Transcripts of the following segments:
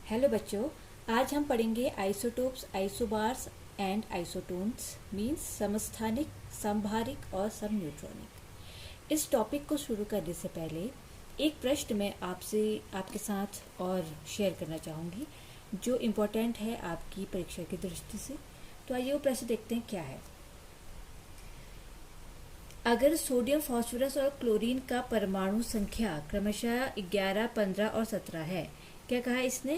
Hello बच्चों, आज हम पढ़ेंगे isotopes, isobars and isotones means समस्थानिक, समभारिक और समन्यूट्रॉनिक। इस टॉपिक को शुरू करने से पहले एक प्रश्न मैं आपके साथ और शेयर करना चाहूँगी जो इम्पोर्टेंट है आपकी परीक्षा की दृष्टि से। तो आइए वो प्रश्न देखते हैं क्या है। अगर सोडियम, फास्फोरस और क्लोरीन का परमाणु संख्या क्रमशः 11, 15 और 17 है, क्या कहा इसने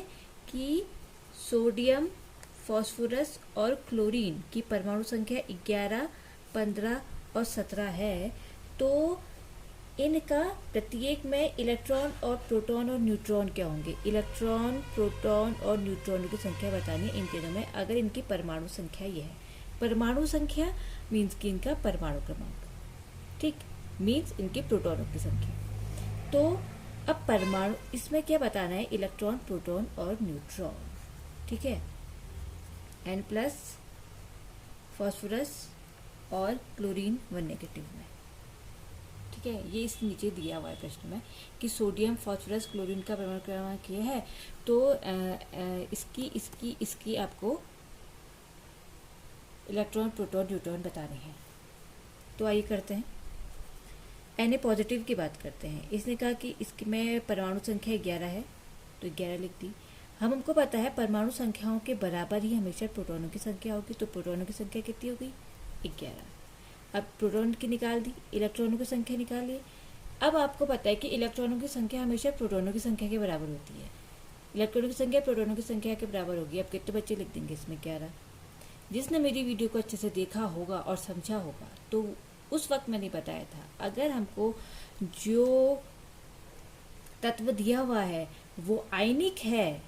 कि सोडियम, फास्फोरस और क्लोरीन की परमाणु संख्या 11, 15 और 17 है, तो इनका प्रत्येक में इलेक्ट्रॉन और प्रोटॉन और न्यूट्रॉन क्या होंगे। इलेक्ट्रॉन, प्रोटॉन और न्यूट्रॉन की संख्या बतानी है इन तीनों में। अगर इनकी परमाणु संख्या ये है, परमाणु संख्या मीन्स कि इनका परमाणु क्रमांक, ठीक, मीन्स इनके प्रोटॉनों की संख्या। तो अब परमाणु इसमें क्या बताना है, इलेक्ट्रॉन, प्रोटॉन और न्यूट्रॉन, ठीक है। N प्लस फास्फोरस और क्लोरीन 1 नेगेटिव में, ठीक है। ये इस नीचे दिया हुआ है प्रश्न में कि सोडियम, फास्फोरस, क्लोरीन का परमाणु क्रमांक ये है, तो इसकी आपको इलेक्ट्रॉन, प्रोटॉन, न्यूट्रॉन बताने हैं। तो आइए करते हैं। Na पॉजिटिव की बात करते हैं। इसने कहा कि इसकी में परमाणु संख्या 11 है, तो 11 लिख दी। हमको पता है परमाणु संख्याओं के बराबर ही हमेशा प्रोटॉनों की संख्या होगी, तो प्रोटॉनों की संख्या कितनी होगी, 11। अब प्रोटॉन की निकाल दी, इलेक्ट्रॉनों की संख्या निकाल ली। अब आपको पता है कि इलेक्ट्रॉनों की संख्या हमेशा प्रोटॉनों की संख्या के बराबर होती है। इलेक्ट्रॉनों की संख्या प्रोटॉनों की संख्या के बराबर होगी। अब कितने बच्चे लिख देंगे इसमें, 11। जिसने मेरी वीडियो को अच्छे से देखा होगा और समझा होगा, तो उस वक्त मैंने बताया था, अगर हमको जो तत्व दिया हुआ है वो आयनिक है,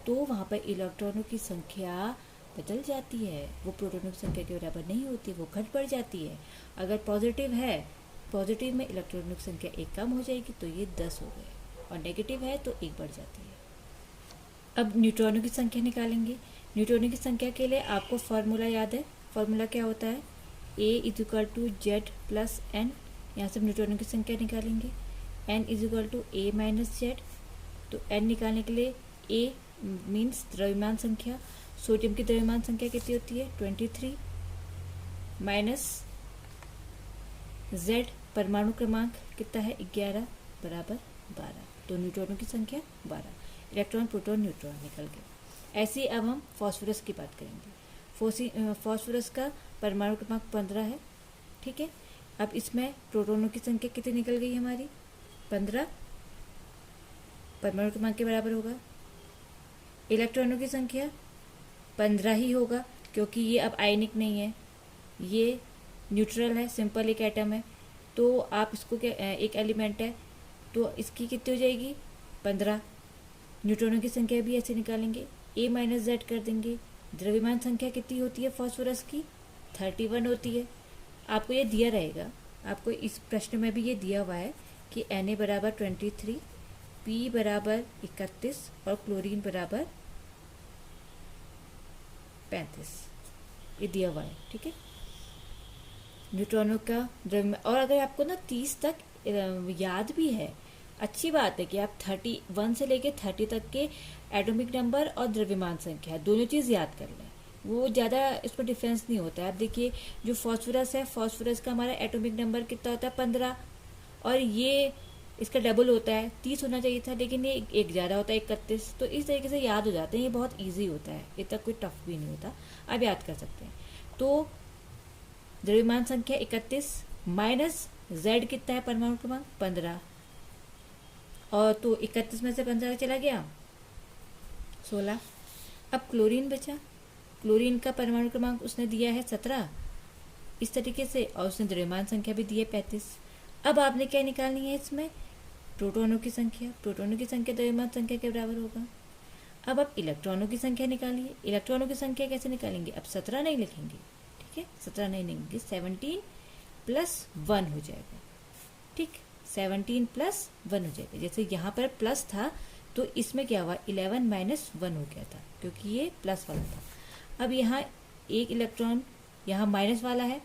तो वहाँ पर इलेक्ट्रॉनों की संख्या बदल जाती है, वो प्रोटॉनों की संख्या के बराबर नहीं होती, वो घट बढ़ जाती है। अगर पॉजिटिव है, पॉजिटिव में इलेक्ट्रॉनों की संख्या 1 कम हो जाएगी, तो ये 10 हो गए, और नेगेटिव है तो 1 बढ़ जाती है। अब न्यूट्रॉनों की संख्या निकालेंगे। न्यूट्रॉनों की संख्या के लिए आपको फॉर्मूला याद है। फॉर्मूला क्या होता है, A equal to Z plus N. यहाँ से न्यूट्रॉनों की संख्या निकालेंगे। N equal to A minus Z. तो N निकालने के लिए A मीन्स द्रव्यमान संख्या। सोडियम की द्रव्यमान संख्या कितनी होती है, 23, माइनस Z परमाणु क्रमांक कितना है, 11 बराबर 12। तो न्यूट्रॉनों की संख्या 12। इलेक्ट्रॉन, प्रोटॉन, न्यूट्रॉन निकल गए। ऐसे ही अब हम फास्फोरस की बात करेंगे। फास्फोरस का परमाणु क्रमांक 15 है, ठीक है। अब इसमें प्रोटॉनों की संख्या कितनी निकल गई हमारी, 15, परमाणु क्रमांक के बराबर होगा। इलेक्ट्रॉनों की संख्या 15 ही होगा, क्योंकि ये अब आयनिक नहीं है, ये न्यूट्रल है, सिंपल एक एटम है। तो आप इसको क्या, एक एलिमेंट है, तो इसकी कितनी हो जाएगी, 15। न्यूट्रॉनों की संख्या भी ऐसे निकालेंगे, A माइनस जेड कर देंगे। द्रव्यमान संख्या कितनी होती है फास्फोरस की, 31 होती है। आपको ये दिया रहेगा, आपको इस प्रश्न में भी ये दिया हुआ है कि Na बराबर 23, P बराबर 31 और क्लोरीन बराबर 35, ये दिया हुआ है, ठीक है। न्यूट्रॉनों का द्रव्यमान, और अगर आपको ना 30 तक याद भी है, अच्छी बात है कि आप 31 से लेके 30 तक के एटॉमिक नंबर और द्रव्यमान संख्या दोनों चीज़ याद कर लें, वो ज़्यादा इस पर डिफरेंस नहीं होता है। आप देखिए, जो फास्फोरस है, फास्फोरस का हमारा एटॉमिक नंबर कितना होता है, 15, और ये इसका डबल होता है, 30 होना चाहिए था, लेकिन ये एक ज़्यादा होता है, 31। तो इस तरीके से याद हो जाते हैं, ये बहुत ईजी होता है, इतना कोई टफ भी नहीं होता, आप याद कर सकते हैं। तो द्रव्यमान संख्या 31 माइनस जेड कितना है, परमाणु क्रमांक 15, और तो 31 में से 15 चला गया, 16। अब क्लोरीन बचा। क्लोरीन का परमाणु क्रमांक उसने दिया है 17, इस तरीके से, और उसने द्रव्यमान संख्या भी दी है 35। अब आपने क्या निकालनी है इसमें, प्रोटॉनों की संख्या। प्रोटॉनों की संख्या द्रव्यमान संख्या के बराबर होगा। अब आप इलेक्ट्रॉनों की संख्या निकालिए। इलेक्ट्रॉनों की संख्या कैसे निकालेंगे, अब 17 नहीं लिखेंगे, ठीक है, 17 नहीं लिखेंगे, 17 प्लस 1 हो जाएगा, ठीक, 17 प्लस 1 हो जाएगा। जैसे यहाँ पर प्लस था, तो इसमें क्या हुआ, 11 माइनस 1 हो गया था, क्योंकि ये प्लस वाला था। अब यहाँ एक इलेक्ट्रॉन यहाँ माइनस वाला है,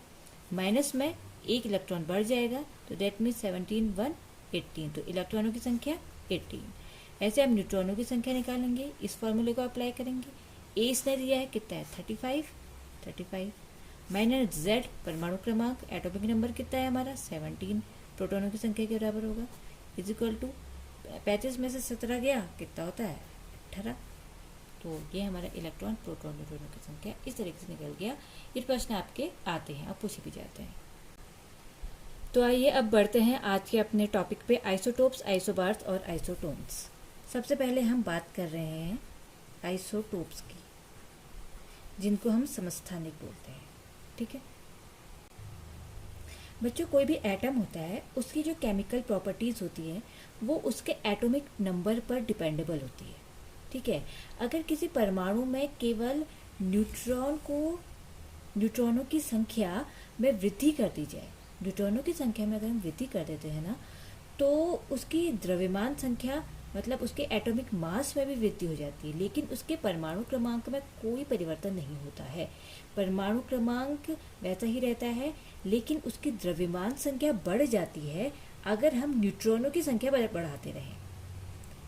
माइनस में एक इलेक्ट्रॉन बढ़ जाएगा, तो डेट मीन 17 1 18, तो इलेक्ट्रॉनों की संख्या 18। ऐसे हम न्यूट्रॉनों की संख्या निकालेंगे, इस फॉर्मूले को अप्लाई करेंगे। ए इसने दिया है कितना है 35 माइनस जेड परमाणु क्रमांक, एटॉमिक नंबर कितना है हमारा 17, प्रोटॉनों की संख्या के बराबर होगा, इज इक्वल टू 35 में से 17 गया कितना होता है 18। तो ये हमारा इलेक्ट्रॉन प्रोटॉन न्यूट्रॉनों की संख्या इस तरीके से निकल गया। ये प्रश्न आपके आते हैं, आप पूछे भी जाते हैं। तो आइए अब बढ़ते हैं आज के अपने टॉपिक पे, आइसोटोप्स, आइसोबार्स और आइसोटोन्स। सबसे पहले हम बात कर रहे हैं आइसोटोप्स की, जिनको हम समस्थानिक बोलते हैं। ठीक है बच्चों, कोई भी एटम होता है उसकी जो केमिकल प्रॉपर्टीज होती है वो उसके एटॉमिक नंबर पर डिपेंडेबल होती है। ठीक है, अगर किसी परमाणु में केवल न्यूट्रॉनों की संख्या में वृद्धि कर दी जाए, न्यूट्रॉनों की संख्या में अगर हम वृद्धि कर देते हैं ना, तो उसकी द्रव्यमान संख्या मतलब उसके एटॉमिक मास में भी वृद्धि हो जाती है, लेकिन उसके परमाणु क्रमांक में कोई परिवर्तन नहीं होता है। परमाणु क्रमांक वैसा ही रहता है, लेकिन उसकी द्रव्यमान संख्या बढ़ जाती है अगर हम न्यूट्रॉनों की संख्या बढ़ाते रहें।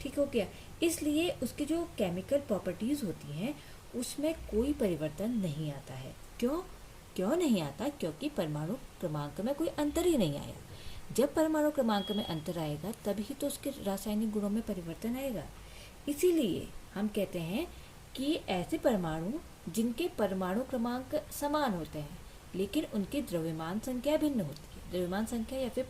ठीक हो गया, इसलिए उसकी जो केमिकल प्रॉपर्टीज होती हैं उसमें कोई परिवर्तन नहीं आता है। क्यों नहीं आता? क्योंकि परमाणु क्रमांक में कोई अंतर ही नहीं आया। जब परमाणु क्रमांक में अंतर आएगा तभी तो उसके रासायनिक गुणों में परिवर्तन आएगा। इसीलिए हम कहते हैं कि ऐसे परमाणु जिनके परमाणु क्रमांक समान होते हैं लेकिन उनकी द्रव्यमान संख्या भिन्न होती है, द्रव्यमान संख्या या फिर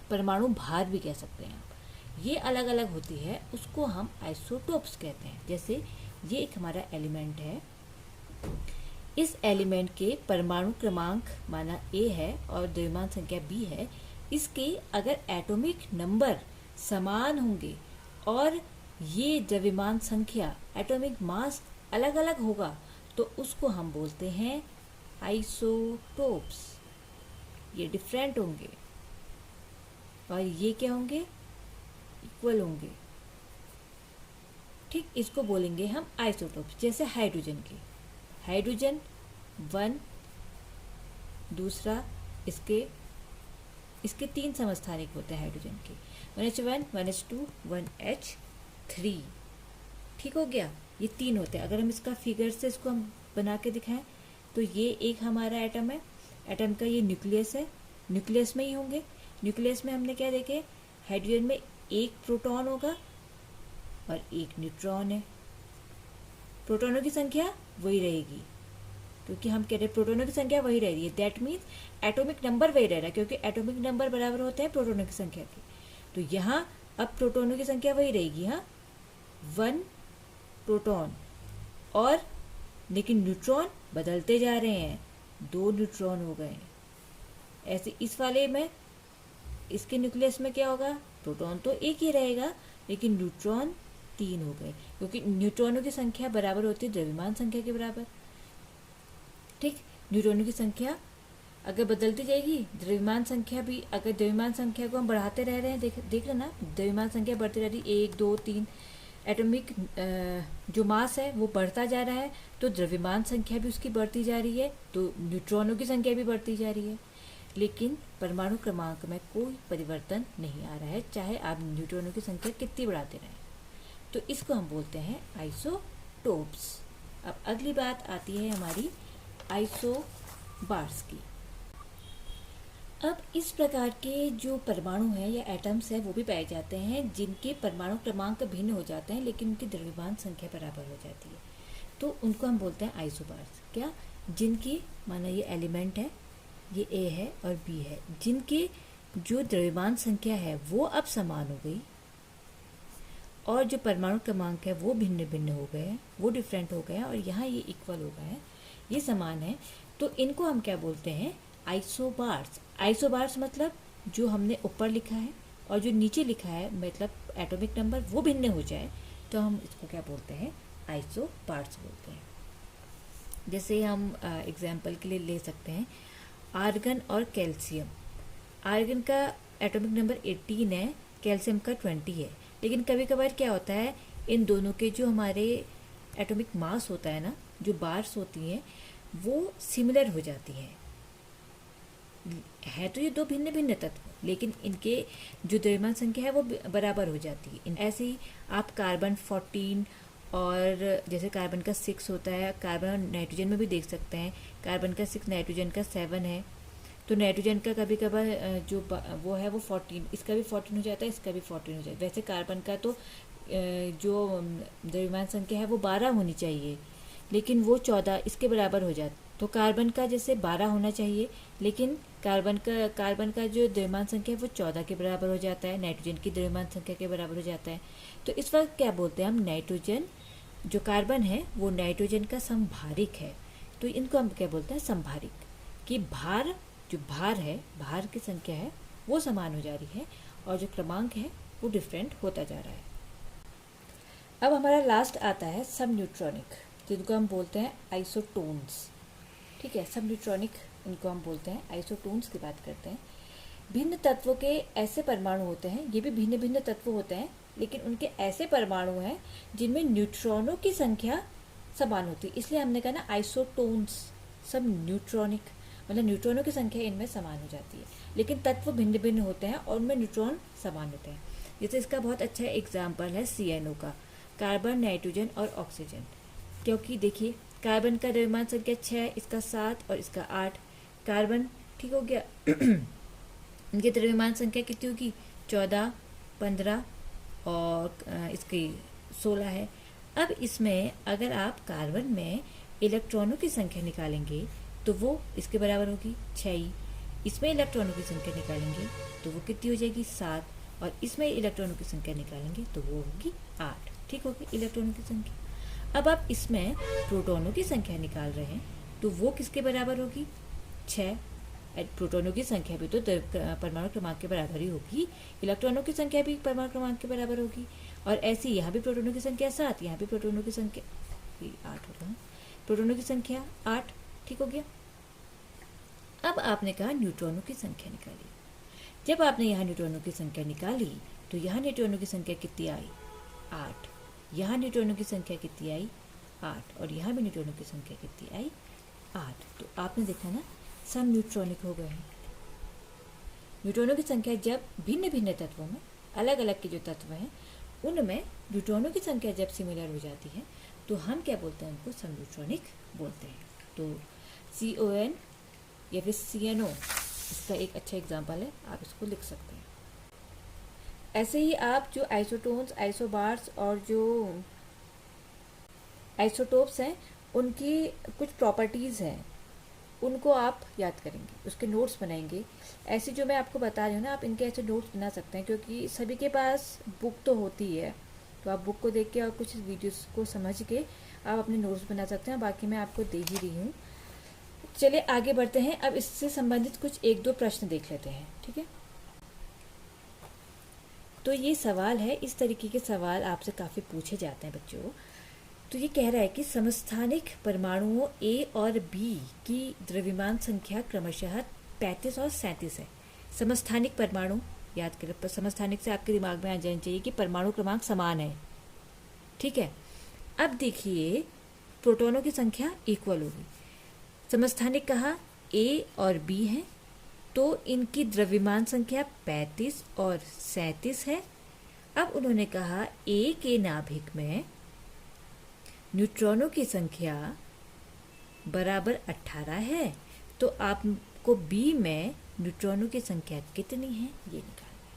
परमाणु भार भी कह सकते हैं आप, ये अलग अलग होती है, उसको हम आइसोटोप्स कहते हैं। जैसे ये एक हमारा एलिमेंट है, इस एलिमेंट के परमाणु क्रमांक माना A है और द्रव्यमान संख्या B है, इसके अगर एटॉमिक नंबर समान होंगे और ये द्रव्यमान संख्या एटॉमिक मास अलग अलग होगा तो उसको हम बोलते हैं आइसोटोप्स। ये डिफरेंट होंगे और ये क्या होंगे, इक्वल होंगे। ठीक, इसको बोलेंगे हम आइसोटोप्स। जैसे हाइड्रोजन के, हाइड्रोजन 1, दूसरा इसके 3 समस्थानिक होते हैं हाइड्रोजन के, 1H1, 1H2, 1H3। ठीक हो गया, ये 3 होते हैं। अगर हम इसका फिगर से इसको हम बना के दिखाएं तो ये एक हमारा एटम है, एटम का ये न्यूक्लियस है, न्यूक्लियस में ही होंगे। न्यूक्लियस में हमने क्या देखे, हाइड्रोजन में एक प्रोटॉन होगा और एक न्यूट्रॉन है। प्रोटॉनों की संख्या वही रहेगी, क्योंकि हम कह रहे हैं प्रोटॉनों की संख्या वही रह रही है, दैट मीन्स एटॉमिक नंबर वही रह रहा है, क्योंकि एटॉमिक नंबर बराबर होते हैं प्रोटॉनों की संख्या के। तो यहाँ अब प्रोटॉनों की संख्या वही रहेगी, हाँ 1 प्रोटॉन, और लेकिन न्यूट्रॉन बदलते जा रहे हैं, 2 न्यूट्रॉन हो गए। ऐसे इस वाले में, इसके न्यूक्लियस में क्या होगा, प्रोटॉन तो एक ही रहेगा लेकिन न्यूट्रॉन 3 हो गए, क्योंकि न्यूट्रॉनों की संख्या बराबर होती है द्रव्यमान संख्या के बराबर। ठीक, न्यूट्रॉनों की संख्या अगर बदलती जाएगी, द्रव्यमान संख्या भी, अगर द्रव्यमान संख्या को हम बढ़ाते रह रहे हैं, देख लेना द्रव्यमान संख्या बढ़ती रह रही, 1, 2, 3, एटॉमिक जो मास है वो बढ़ता जा रहा है, तो द्रव्यमान संख्या भी उसकी बढ़ती जा रही है, तो न्यूट्रॉनों की संख्या भी बढ़ती जा रही है। लेकिन परमाणु क्रमांक में कोई परिवर्तन नहीं आ रहा है, चाहे आप न्यूट्रॉनों की संख्या कितनी बढ़ाते रहें। तो इसको हम बोलते हैं आइसोटोप्स। अब अगली बात आती है हमारी आइसोबार्स की। अब इस प्रकार के जो परमाणु हैं या एटम्स हैं वो भी पाए जाते हैं जिनके परमाणु क्रमांक भिन्न हो जाते हैं लेकिन उनकी द्रव्यमान संख्या बराबर हो जाती है, तो उनको हम बोलते हैं आइसोबार्स। क्या, जिनकी माना ये एलिमेंट है, ये A है और B है, जिनके जो द्रव्यमान संख्या है वो अब समान हो गई और जो परमाणु क्रमांक है वो भिन्न भिन्न हो गए हैं, वो डिफरेंट हो गए हैं, और यहाँ ये इक्वल हो गए हैं, ये समान है, तो इनको हम क्या बोलते हैं, आइसोबार्स। आइसोबार्स मतलब जो हमने ऊपर लिखा है और जो नीचे लिखा है, मतलब एटॉमिक नंबर वो भिन्न हो जाए, तो हम इसको क्या बोलते हैं, आइसोबार्स बोलते हैं। जैसे हम एग्जाम्पल के लिए ले सकते हैं आर्गन और कैल्शियम। आर्गन का एटॉमिक नंबर 18 है, कैल्शियम का 20 है, लेकिन कभी कभार क्या होता है, इन दोनों के जो हमारे एटॉमिक मास होता है ना, जो बार्स होती हैं वो सिमिलर हो जाती हैं। है तो ये 2 भिन्न भिन्न तत्व, लेकिन इनके जो द्रव्यमान संख्या है वो बराबर हो जाती है। ऐसे ही आप कार्बन 14 और जैसे कार्बन का 6 होता है, कार्बन और नाइट्रोजन में भी देख सकते हैं, कार्बन का 6 नाइट्रोजन का 7 है, तो नाइट्रोजन का कभी कभार जो वो है वो 14, इसका भी 14 हो जाता है, इसका भी 14 हो जाता है। वैसे कार्बन का तो जो द्रव्यमान संख्या है वो 12 होनी चाहिए, लेकिन वो 14 इसके बराबर हो जाता है। तो कार्बन का जैसे 12 होना चाहिए, लेकिन कार्बन का जो द्रव्यमान संख्या है वो 14 के बराबर हो जाता है, नाइट्रोजन की द्रव्यमान संख्या के बराबर हो जाता है। तो इस वक्त क्या बोलते हैं हम, नाइट्रोजन जो कार्बन है वो नाइट्रोजन का समभारिक है। तो इनको हम क्या बोलते हैं, समभारिक, कि जो भार है, भार की संख्या है वो समान हो जा रही है और जो क्रमांक है वो डिफरेंट होता जा रहा है। अब हमारा लास्ट आता है सब न्यूट्रॉनिक, जिनको हम बोलते हैं आइसोटोन्स। ठीक है, सब न्यूट्रॉनिक इनको हम बोलते हैं, आइसोटोन्स की बात करते हैं। भिन्न तत्वों के ऐसे परमाणु होते हैं, ये भी भिन्न भिन्न तत्व होते हैं, लेकिन उनके ऐसे परमाणु हैं जिनमें न्यूट्रॉनों की संख्या समान होती है, इसलिए हमने कहा ना आइसोटोन्स, सब न्यूट्रॉनिक, मतलब न्यूट्रॉनों की संख्या इनमें समान हो जाती है, लेकिन तत्व भिन्न भिन्न होते हैं और उनमें न्यूट्रॉन समान होते हैं। जैसे इसका बहुत अच्छा एग्जाम्पल है CNO का, कार्बन, नाइट्रोजन और ऑक्सीजन। क्योंकि देखिए कार्बन का द्रव्यमान संख्या 6, इसका 7 और इसका 8, कार्बन ठीक हो गया इनकी द्रव्यमान संख्या कितनी होगी, 14, 15 और इसकी 16 है। अब इसमें अगर आप कार्बन में इलेक्ट्रॉनों की संख्या निकालेंगे तो वो इसके बराबर होगी 6 ही, इसमें इलेक्ट्रॉनों की संख्या निकालेंगे तो वो कितनी हो जाएगी 7, और इसमें इलेक्ट्रॉनों की संख्या निकालेंगे तो वो होगी 8। ठीक होगी इलेक्ट्रॉनों की संख्या। अब आप इसमें प्रोटॉनों की संख्या निकाल रहे हैं तो वो किसके बराबर होगी, 6। प्रोटॉनों की संख्या भी तो परमाणु क्रमांक के बराबर ही होगी, इलेक्ट्रॉनों की संख्या भी परमाणु क्रमांक के बराबर होगी, और ऐसे यहाँ भी प्रोटॉनों की संख्या 7, यहाँ भी प्रोटॉनों की संख्या 8 होगा, प्रोटॉनों की संख्या 8। ठीक हो गया। अब आपने कहा न्यूट्रॉनों की संख्या निकाली। जब आपने यहाँ न्यूट्रॉनों की संख्या निकाली तो यहाँ न्यूट्रॉनों की संख्या कितनी आई, 8, यहाँ न्यूट्रॉनों की संख्या कितनी आई, 8, और यहाँ भी न्यूट्रॉनों की संख्या कितनी आई, 8। तो आपने देखा ना सब न्यूट्रॉनिक हो गए हैं। न्यूट्रॉनों की संख्या जब भिन्न भिन्न तत्वों में, अलग अलग के जो तत्व हैं उनमें न्यूट्रॉनों की संख्या जब सिमिलर हो जाती है तो हम क्या बोलते हैं, उनको सब न्यूट्रॉनिक बोलते हैं। तो CON या फिर CNO इसका एक अच्छा एग्जाम्पल है, आप इसको लिख सकते हैं। ऐसे ही आप जो आइसोटोन्स, आइसोबार्स और जो आइसोटोप्स हैं उनकी कुछ प्रॉपर्टीज़ हैं, उनको आप याद करेंगे, उसके नोट्स बनाएंगे। ऐसे जो मैं आपको बता रही हूँ ना, आप इनके ऐसे नोट्स बना सकते हैं, क्योंकि सभी के पास बुक तो होती है, तो आप बुक को देख के और कुछ वीडियोस को समझ के आप अपने नोट्स बना सकते हैं। बाकी मैं आपको दे ही रही हूँ। चलिए आगे बढ़ते हैं। अब इससे संबंधित कुछ 1-2 प्रश्न देख लेते हैं। ठीक है, तो ये सवाल है, इस तरीके के सवाल आपसे काफ़ी पूछे जाते हैं बच्चों। तो ये कह रहा है कि समस्थानिक परमाणुओं A और B की द्रव्यमान संख्या क्रमशः 35 और 37 है। समस्थानिक परमाणु याद करें, समस्थानिक से आपके दिमाग में आ जाना चाहिए कि परमाणु क्रमांक समान है। ठीक है, अब देखिए प्रोटॉनों की संख्या इक्वल होगी। समस्थानिक कहा A और B है, तो इनकी द्रव्यमान संख्या 35 और 37 है। अब उन्होंने कहा A के नाभिक में न्यूट्रॉनों की संख्या बराबर 18 है, तो आपको B में न्यूट्रॉनों की संख्या कितनी है ये निकालना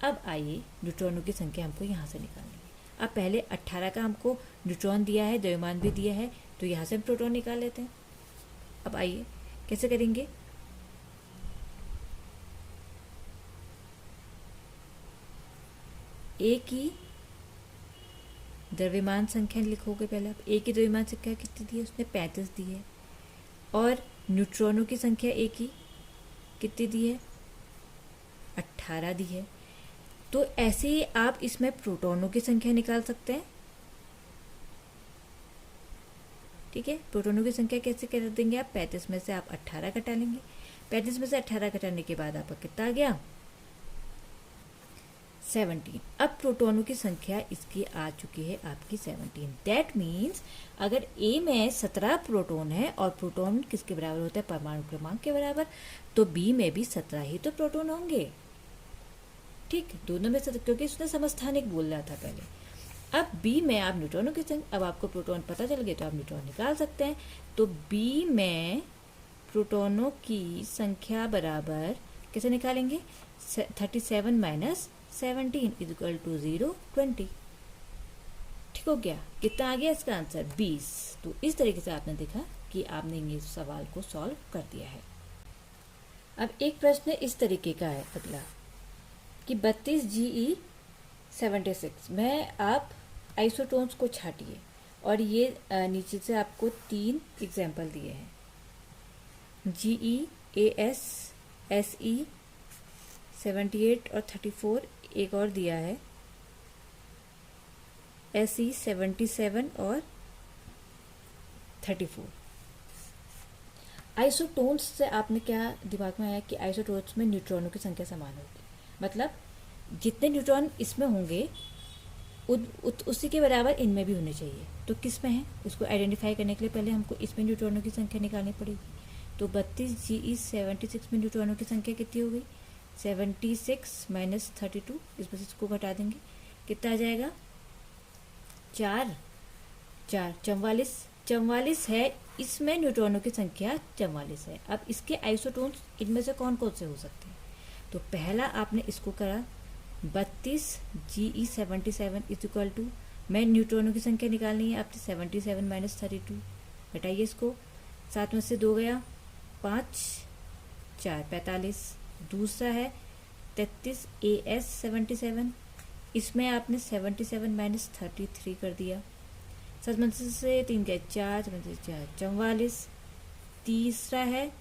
है। अब आइए न्यूट्रॉनों की संख्या हमको यहाँ से निकालनी है। अब पहले 18 का हमको न्यूट्रॉन दिया है, द्रव्यमान भी दिया है, तो यहाँ से हम प्रोटॉन निकाल लेते हैं। अब आइए कैसे करेंगे, A की द्रव्यमान संख्या लिखोगे पहले आप। A की द्रव्यमान संख्या कितनी दी है, उसने 35 दी है, और न्यूट्रॉनों की संख्या A की कितनी दी है, 18 दी है। तो ऐसे ही आप इसमें प्रोटॉनों की संख्या निकाल सकते हैं। ठीक है, प्रोटॉनों की संख्या कैसे कर देंगे आप, 35 में से आप 18 घटा लेंगे। 35 में से 18 घटाने के बाद आपका कितना आ गया, 17। अब प्रोटॉनों की संख्या इसकी आ चुकी है आपकी 17। दैट मीन्स अगर ए में 17 प्रोटॉन है और प्रोटॉन किसके बराबर होता है, परमाणु क्रमांक के बराबर, तो बी में भी 17 ही तो प्रोटॉन होंगे। ठीक, दोनों में से, क्योंकि उसने समस्थानिक बोल रहा था पहले। अब बी में आप न्यूट्रॉनों की संख्या, अब आपको प्रोटॉन पता चल गए तो आप न्यूट्रॉन निकाल सकते हैं। तो बी में प्रोटॉनों की संख्या बराबर कैसे निकालेंगे, 37 माइनस 17 इक्वल टू 0, 20। ठीक हो गया, कितना आ गया इसका आंसर, 20। तो इस तरीके से आपने देखा कि आपने ये सवाल को सॉल्व कर दिया है। अब एक प्रश्न इस तरीके का है अगला कि 32 GE76 में आप आइसोटोन्स को छाटिए और ये नीचे से आपको 3 एग्जाम्पल दिए हैं, GE, AS, SE 78 और 34, एक और दिया है SE 77 और 34। आइसोटोन्स से आपने क्या दिमाग में आया कि आइसोटोन्स में न्यूट्रॉनों की संख्या समान होगी, मतलब जितने न्यूट्रॉन इसमें होंगे उसी के बराबर इनमें भी होने चाहिए। तो किस में है, उसको आइडेंटिफाई करने के लिए पहले हमको इसमें न्यूट्रॉनों की संख्या निकालनी पड़ेगी। तो 32 GE 76 में न्यूट्रॉनों की संख्या कितनी हो गई, 76 माइनस 32, इसमें से इसको घटा देंगे, कितना आ जाएगा, 4 44 है। इसमें न्यूट्रॉनों की संख्या 44 है। अब इसके आइसोटोन्स इनमें से कौन कौन से हो सकते हैं, तो पहला आपने इसको करा 32 GE 77 इज इक्वल टू, मैं न्यूट्रॉनों की संख्या निकालनी है आपने, 77 माइनस 32, घटाइए इसको, 7 में से 2 गया, 5 4 45। दूसरा है 33 AS 77, इसमें आपने 77 माइनस 33 कर दिया, 7 में से 3 गया 4, 7 में से 4 44। तीसरा है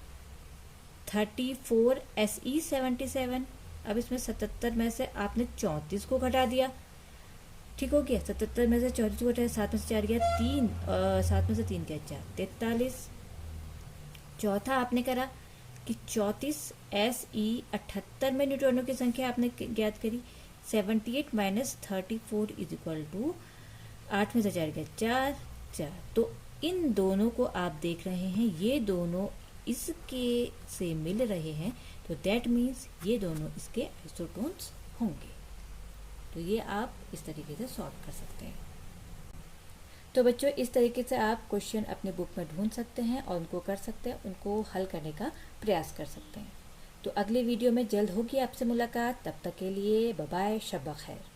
34 SE 77, अब इसमें 77 में से आपने 34 को घटा दिया, ठीक हो गया, 77 में से 34 को घटाया, 7 में से 4 गया 3, 7 में से 3 गया 4, 43। चौथा आपने करा कि 34 SE 78 में न्यूट्रॉनों की संख्या आपने ज्ञात करी, 78 माइनस 34 इज इक्वल टू, 8 में से 4 गया 4। तो इन दोनों को आप देख रहे हैं, ये दोनों इसके से मिल रहे हैं, तो दैट मीन्स ये दोनों इसके आइसोटोन्स होंगे। तो ये आप इस तरीके से सॉल्व कर सकते हैं। तो बच्चों, इस तरीके से आप क्वेश्चन अपने बुक में ढूंढ सकते हैं और उनको कर सकते हैं, उनको हल करने का प्रयास कर सकते हैं। तो अगले वीडियो में जल्द होगी आपसे मुलाकात, तब तक के लिए बाय बाय, शब ब खैर।